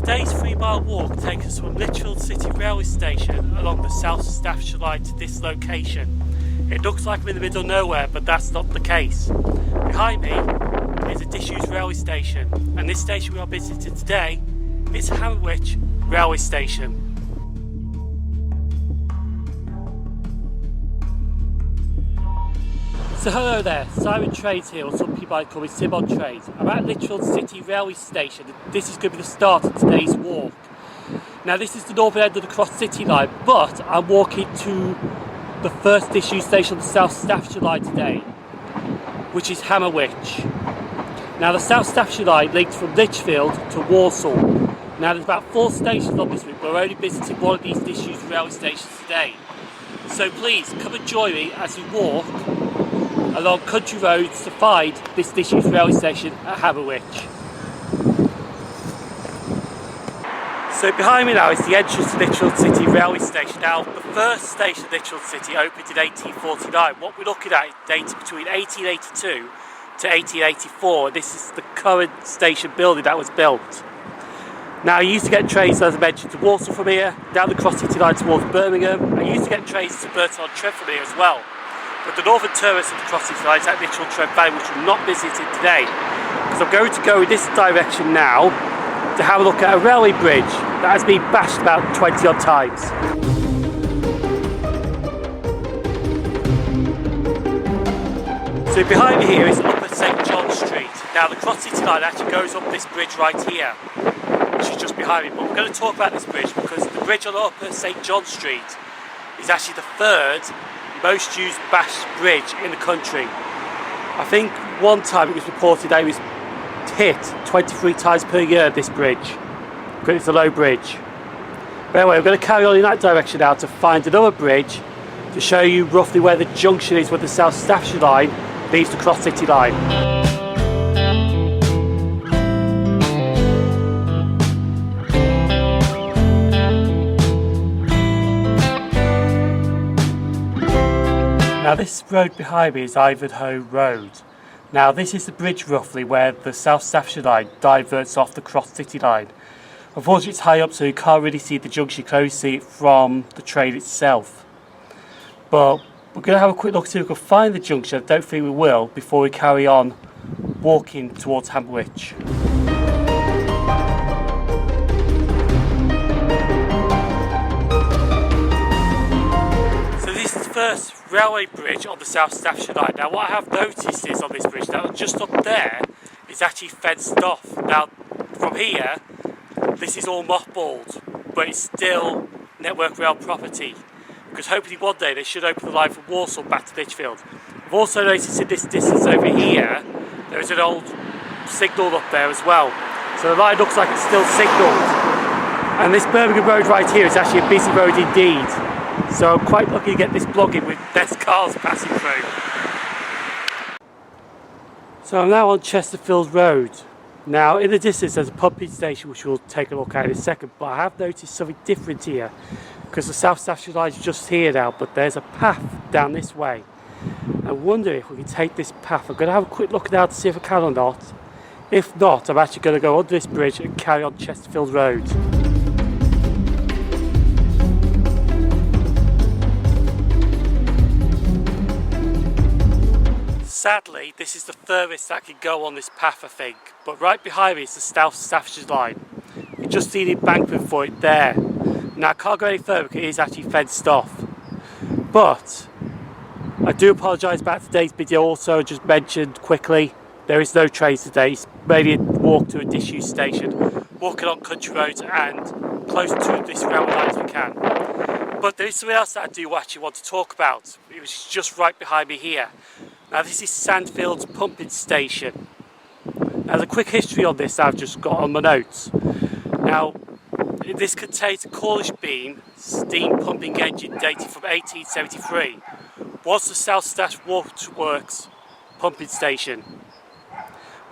Today's 3-mile walk takes us from Lichfield City railway station along the South Staffordshire Line to this location. It looks like we're in the middle of nowhere, but that's not the case. Behind me is a disused railway station, and this station we are visiting today is Hammerwich railway station. So hello there, Sim0nTrains here, or some people might call me Sim0nTrains. I'm at Lichfield City railway station, and this is going to be the start of today's walk. Now this is the northern end of the Cross City line, but I'm walking to the first disused station on the South Staffordshire Line today, which is Hammerwich. Now the South Staffordshire Line links from Lichfield to Walsall. Now there's about 4 stations on this route, but we're only visiting one of these disused railway stations today. So please come and join me as we walk along country roads to find this disused railway station at Hammerwich. So behind me now is the entrance to Lichfield City railway station. Now the first station of Lichfield City opened in 1849. What we're looking at is dated between 1882 to 1884. This is the current station building that was built. Now you used to get trains, as I mentioned, to Walsall from here, down the Cross City line towards Birmingham. I used to get trains to Burton-on-Trent from here as well. But the northern terminus of the Cross City line is at Lichfield Valley, which we're not visiting today, because I'm going to go in this direction now to have a look at a railway bridge that has been bashed about 20 odd times. So behind me here is Upper St John Street. Now the Cross City line actually goes up this bridge right here, which is just behind me. But we're going to talk about this bridge because the bridge on Upper St John Street is actually the third most used bashed bridge in the country. I think one time it was reported that it was hit 23 times per year, this bridge, because it's a low bridge. But anyway, we're going to carry on in that direction now to find another bridge to show you roughly where the junction is where the South Staffordshire Line leaves the Cross City Line. Now this road behind me is Ivanhoe Road. Now this is the bridge roughly where the South Staffordshire Line diverts off the Cross City Line. Unfortunately it's high up so you can't really see the junction, you can only see it from the train itself. But we're going to have a quick look to see if we can find the junction. I don't think we will before we carry on walking towards Hammerwich. So this is the first railway bridge on the South Staffordshire Line. Now what I have noticed is on this bridge, now just up there is actually fenced off. Now from here this is all mothballed, but it's still Network Rail property, because hopefully one day they should open the line from Walsall back to Lichfield. I've also noticed in this distance over here there is an old signal up there as well, so the line looks like it's still signalled. And this Birmingham road right here is actually a busy road indeed. So I'm quite lucky to get this vlogging with less cars passing through. So I'm now on Chesterfield Road. Now in the distance there's a pumping station which we'll take a look at in a second, but I have noticed something different here because the South Staffordshire Line is just here now, but there's a path down this way. I wonder if we can take this path. I'm going to have a quick look now to see if I can or not. If not, I'm actually going to go under this bridge and carry on Chesterfield Road. Sadly, this is the furthest that can go on this path, I think. But right behind me is the South Staffordshire Line. You just see the embankment for it there. Now I can't go any further because it is actually fenced off. But I do apologise about today's video. Also, just mentioned quickly, there is no trains today. It's mainly a walk to a disused station, walking on country roads and close to this railway line as we can. But there is something else that I do actually want to talk about. It was just right behind me here. Now this is Sandfield's pumping station. Now there's a quick history on this I've just got on my notes. Now this contains a Cornish beam steam pumping engine dated from 1873. Was the South Staffordshire Waterworks pumping station.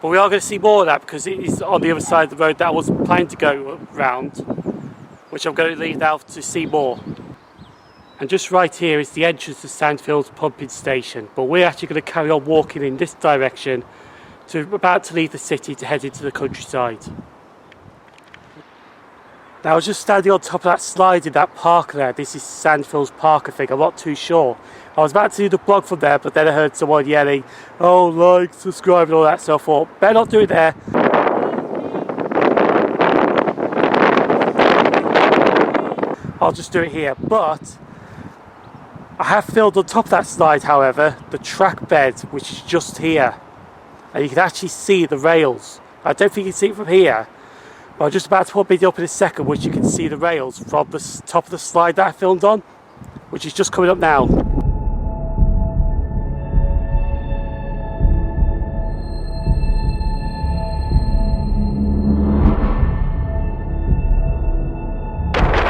But we are going to see more of that because it is on the other side of the road that I was planning to go round, which I'm going to leave now to see more. And just right here is the entrance to Sandfield's pumping station, but we're actually going to carry on walking in this direction to, about to leave the city to head into the countryside. Now I was just standing on top of that slide in that park there. This is Sandfield's Park, I think. I'm not too sure. I was about to do the blog from there, but then I heard someone yelling, oh, like, subscribe and all that, so I thought, better not do it there. I'll just do it here. But I have filled on top of that slide, however, the track bed, which is just here. And you can actually see the rails. I don't think you can see it from here. But I'm just about to put a video up in a second, which you can see the rails from the top of the slide that I filmed on, which is just coming up now.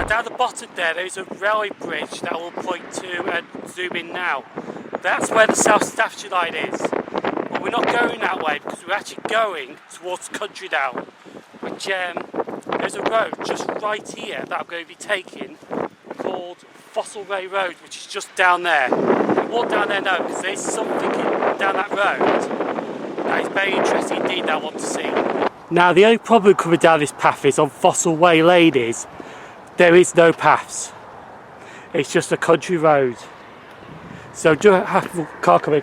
Down the bottom there is a railway bridge that will point to and zoom in now. That's where the South Staffordshire Line is. But we're not going that way because we're actually going towards the country now. Which there's a road just right here that I'm going to be taking called Fossil Way Road, which is just down there. I walk down there now because there's something down that road that is very interesting indeed that I want to see. Now the only problem coming down this path is on Fossil Way Lane is there is no paths. It's just a country road. So do you have a car coming?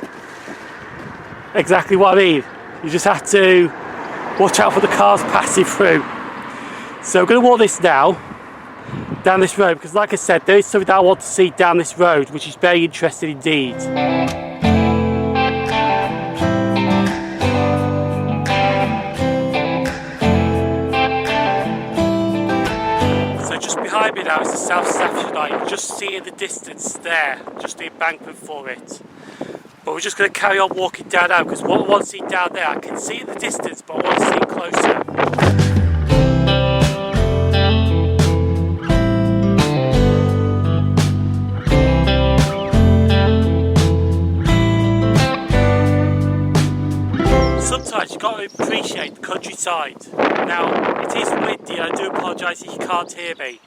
Exactly what I mean. You just have to watch out for the cars passing through. So I'm going to walk this now, down this road, because like I said, there is something that I want to see down this road, which is very interesting indeed. Behind me now is the South Staffordshire Line. You just see in the distance there, just the embankment for it. But we're just going to carry on walking down now because what I want to see down there, I can see it in the distance, but I want to see it closer. Sometimes you've got to appreciate the countryside. Now, it is windy and I do apologise if you can't hear me.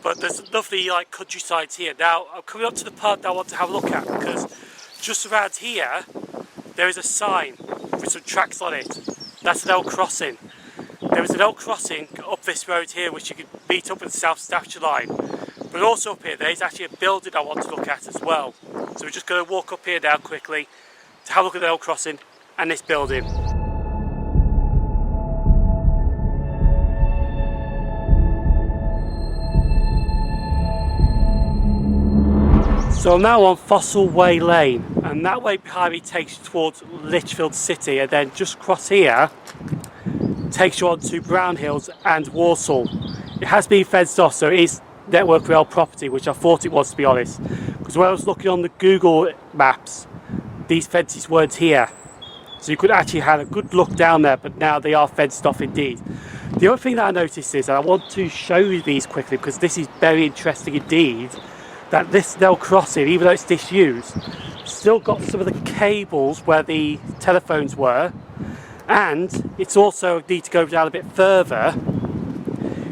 But there's lovely countrysides here. Now, I'm coming up to the part that I want to have a look at because just around here, there is a sign with some tracks on it. That's an L crossing. There is an L crossing up this road here which you can meet up with the South Staffordshire Line. But also up here, there is actually a building I want to look at as well. So we're just going to walk up here now quickly to have a look at the L crossing and this building. So I'm now on Fossil Way Lane, and that way behind me takes you towards Lichfield City, and then just across here takes you on to Brown Hills and Walsall. It has been fenced off, so it is Network Rail property, which I thought it was, to be honest, because when I was looking on the Google Maps, these fences weren't here. So you could actually have a good look down there, but now they are fenced off indeed. The other thing that I noticed is, and I want to show you these quickly because this is very interesting indeed, that this L crossing, even though it's disused, still got some of the cables where the telephones were, and it's also, need to go down a bit further,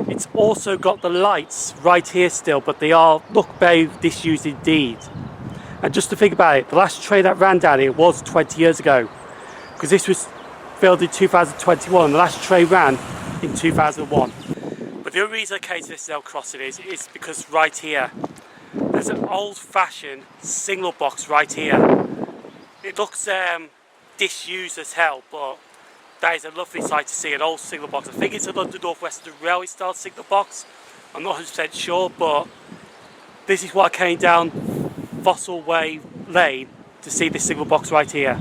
it's also got the lights right here still, but they are, look, very disused indeed. And just to think about it, the last train that ran down here was 20 years ago. Because this was built in 2021 and the last train ran in 2001. But the only reason I came to this L crossing is because right here there's an old-fashioned signal box right here. It looks disused as hell, but that is a lovely sight to see, an old signal box. I think it's a London North Western Railway style signal box. I'm not 100% sure, but this is why I came down Fossil Way Lane to see this signal box right here.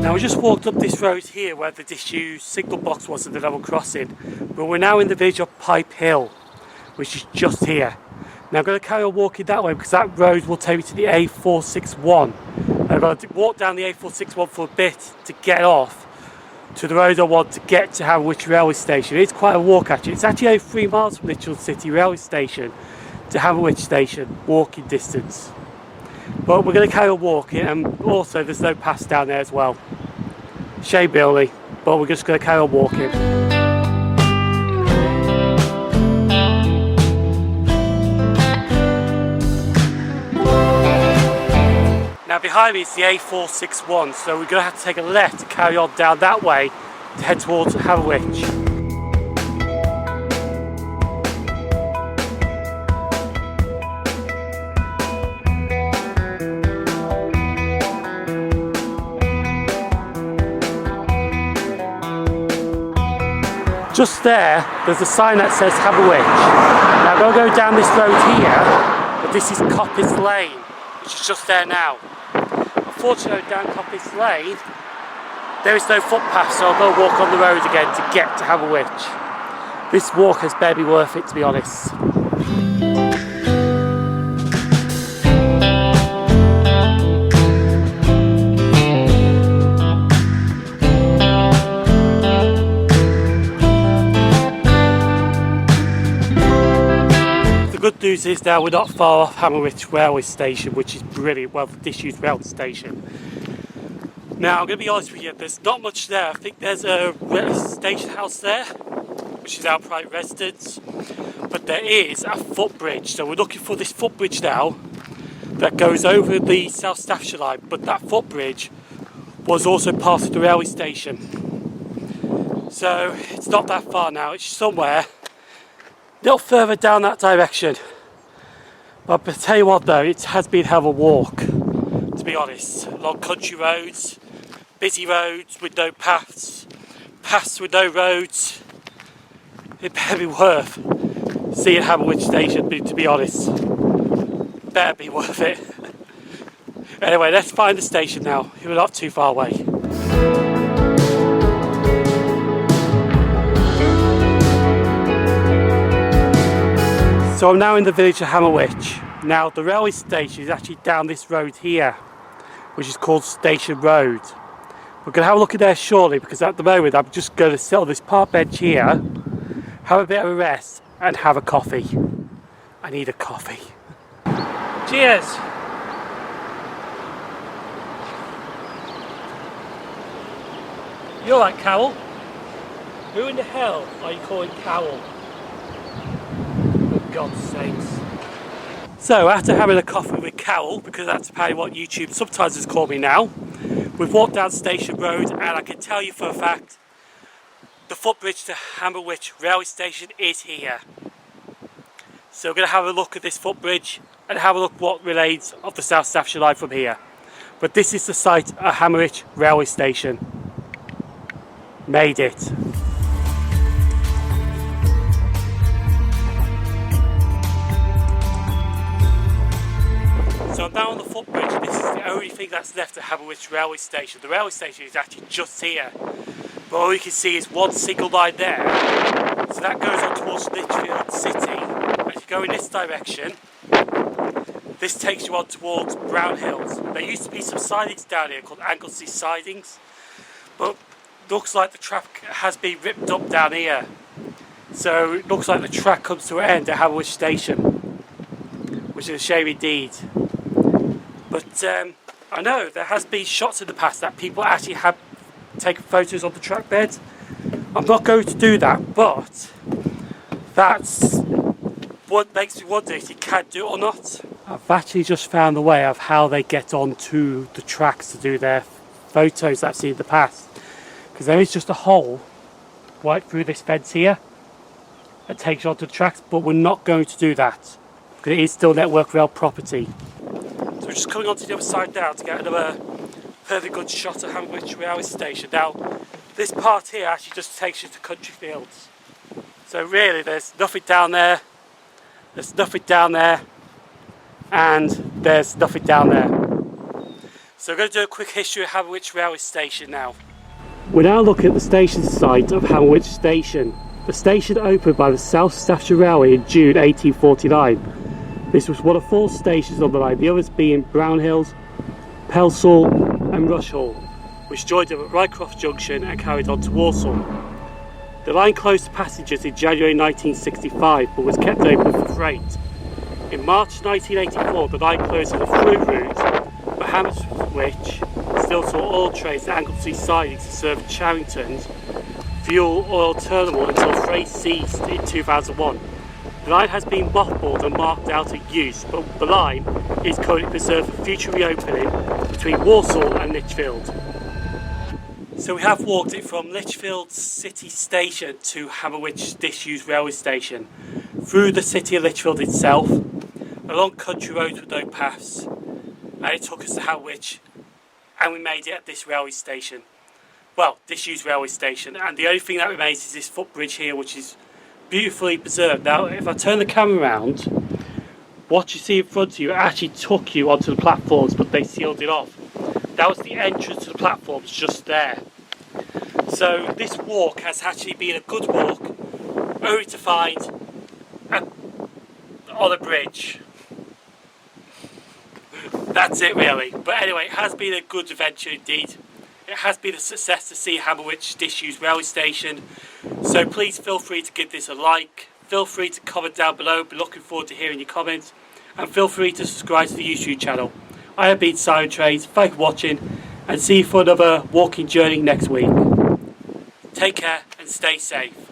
Now we just walked up this road here where the disused signal box was at the level crossing, but we're now in the village of Pipe Hill, which is just here. Now I'm going to carry on walking that way because that road will take me to the A461. I'm going to walk down the A461 for a bit to get off to the road I want to get to Hammerwich railway station. It's quite a walk actually. It's actually only 3 miles from Lichfield City railway station to Hammerwich station, walking distance. But we're going to carry on walking, and also there's no pass down there as well. Shame really, but we're just going to carry on walking. Now behind me is the A461, so we're going to have to take a left to carry on down that way to head towards Hammerwich. Just there's a sign that says Hammerwich. Now I'm going to go down this road here, but this is Coppice Lane, which is just there now. Unfortunately, down Coppice Lane, there is no footpath, so I'll go walk on the road again to get to Hammerwich. This walk has barely worth it, to be honest. The good news is now we're not far off Hammerwich railway station, which is brilliant. Well, the disused railway station. Now I'm going to be honest with you, there's not much there. I think there's a station house there, which is our private residence, but there is a footbridge. So we're looking for this footbridge now that goes over the South Staffordshire Line, but that footbridge was also part of the railway station. So it's not that far now, it's somewhere a little further down that direction. But I tell you what though, it has been a hell of a walk, to be honest. Long country roads, busy roads with no paths, paths with no roads. It better be worth seeing Hammerwich station, to be honest. Better be worth it. Anyway, let's find the station now. We're not too far away. So I'm now in the village of Hammerwich. Now the railway station is actually down this road here, which is called Station Road. We're going to have a look at there shortly, because at the moment I'm just going to sit on this park bench here, have a bit of a rest and have a coffee. I need a coffee. Cheers! You alright, Carol? Who in the hell are you calling Carol? For God's sakes. So after having a coffee with Carol, because that's apparently what YouTube subtitles call me now, we've walked down Station Road, and I can tell you for a fact the footbridge to Hammerwich railway station is here. So we're going to have a look at this footbridge and have a look what relays of the South Staffordshire Line from here. But this is the site of Hammerwich railway station. Made it. So I'm now on the footbridge, and this is the only thing that's left at Hammerwich railway station. The railway station is actually just here, but all you can see is one single line there. So that goes on towards Lichfield City. As you go in this direction, this takes you on towards Brown Hills. There used to be some sidings down here called Anglesey sidings, but it looks like the track has been ripped up down here. So it looks like the track comes to an end at Hammerwich station, which is a shame indeed. But I know there has been shots in the past that people actually have taken photos of the track bed. I'm not going to do that, but that's what makes me wonder if you can do it or not. I've actually just found the way of how they get onto the tracks to do their photos that I've seen in the past. Because there is just a hole right through this fence here that takes you onto the tracks, but we're not going to do that because it is still Network Rail property. So we're just coming onto the other side now to get another perfect good shot of Hammerwich railway station. Now this part here actually just takes you to country fields. So really there's nothing down there, there's nothing down there, and there's nothing down there. So we're going to do a quick history of Hammerwich railway station now. We're now looking at the station site of Hammerwich station. The station opened by the South Staffordshire Railway in June 1849. This was one of 4 stations on the line, the others being Brown Hills, Pelsall and Rushall, which joined up at Rycroft Junction and carried on to Walsall. The line closed to passengers in January 1965 but was kept open for freight. In March 1984 the line closed on the through route, but Hammerwich still saw oil trains at Anglesey sidings to serve Charrington's fuel oil terminal until freight ceased in 2001. The line has been mothballed and marked out of use, but the line is currently preserved for future reopening between Walsall and Lichfield. So we have walked it from Lichfield City Station to Hammerwich disused railway station, through the city of Lichfield itself, along country roads with no paths, and it took us to Hammerwich, and we made it at this railway station. Well, disused railway station, and the only thing that remains is this footbridge here, which is beautifully preserved. Now, if I turn the camera around, what you see in front of you actually took you onto the platforms, but they sealed it off. That was the entrance to the platforms just there. So this walk has actually been a good walk, only to find on a bridge. That's it really. But anyway, it has been a good adventure indeed. It has been a success to see Hammerwich disused railway station. So please feel free to give this a like. Feel free to comment down below. Be looking forward to hearing your comments. And feel free to subscribe to the YouTube channel. I have been Sim0nTrains. Thank you for watching, and see you for another walking journey next week. Take care and stay safe.